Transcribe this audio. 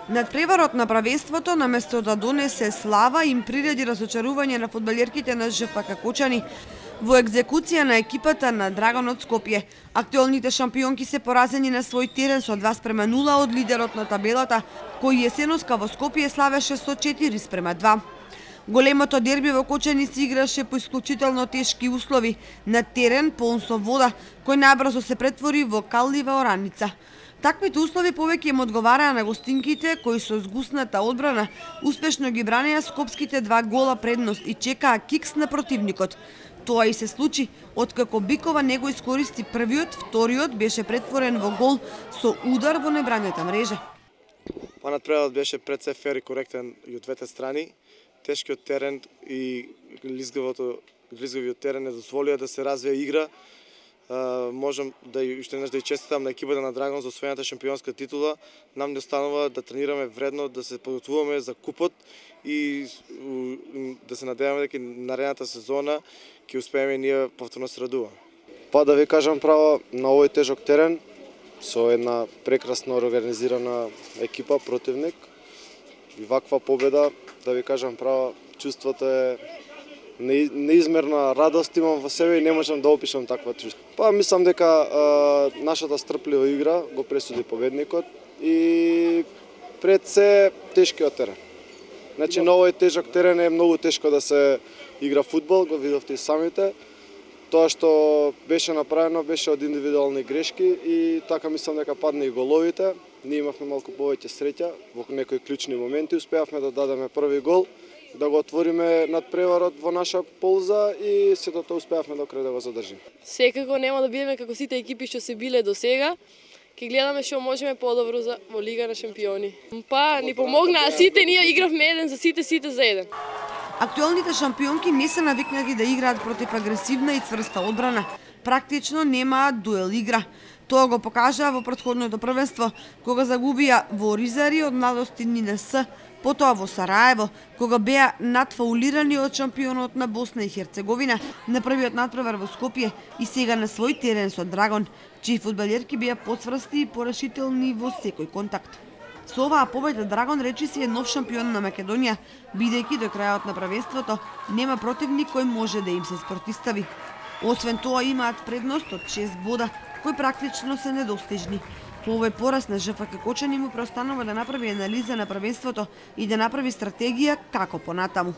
Надпреварот на правенството, наместо да донесе слава, им приреди разочарување на фудбалерките на ЖФК Кочани во екзекуција на екипата на Драгон од Скопје. Актуелните шампионки се поразени на свој терен со 2:0 од лидерот на табелата, кој есеноска во Скопје славеше со 4:2. Големото дерби во Кочани се играше по исклучително тешки услови, на терен полн со вода, кој набрзо се претвори во каллива ораница. Таквите услови повеќе им одговараа на гостинките, кои со згусната одбрана успешно ги бранеа скопските 2 гола предност и чекаа кикс на противникот. Тоа и се случи, откако Бикова не го искористи првиот, вториот беше претворен во гол со удар во небранета мрежа. Надпреварот беше пред се фер и коректен и од двете страни. Тешкиот терен и лизгавиот терен не дозволија да се развие игра. Можам да уште еднаш да честитам на екипата на Драгон за освоената шампионска титула. Нам не останува да тренираме вредно, да се подготвуваме за купот и да се надеваме дека наредната сезона ќе успееме ние повторно се радуваме. Па да ви кажам право, на овој тежок терен со една прекрасно организирана екипа противник и ваква победа, да ви кажам право, чувството е неизмерна радост имам во себе и не можам да опишам таква чувство. Па мислам дека нашата стрплива игра го пресуди победникот и пред се тешкиот терен. Значи на овој тежок терен е многу тешко да се игра фудбал, го видовте и самите. Тоа што беше направено беше од индивидуални грешки и така мислам дека падна и головите. Ние имавме малку повеќе среќа во некои клучни моменти, успеавме да дадеме први гол, да го отвориме надпреварот во наша полза и сето тоа успеавме до крај да го задржиме. Секако нема да бидеме како сите екипи што се биле до сега. Ке гледаме што можеме подобро во Лига на шампиони. Па ни помогнаа сите, ние игравме еден за сите за еден. Актуелните шампионки не се навикнати да играат против агресивна и цврста одбрана. Практично немаат дуел игра. Тоа го покажаа во претходното првенство, кога загубија во Ризари од младости НС, потоа во Сараево, кога беа надфаулирани од шампионот на Босна и Херцеговина, на првиот надпревар во Скопје и сега на свој терен со Драгон, чии фудбалерки беа поцврсти и порешителни во секој контакт. Со оваа победа Драгон речиси е нов шампион на Македонија, бидејќи до крајот на правенството нема противник кој може да им се спротистави. Освен тоа имаат предност од 6 бода, кои практично се недостижни. По овој пораз на ЖФК Кочани му преостанува да направи анализа на правенството и да направи стратегија како понатаму.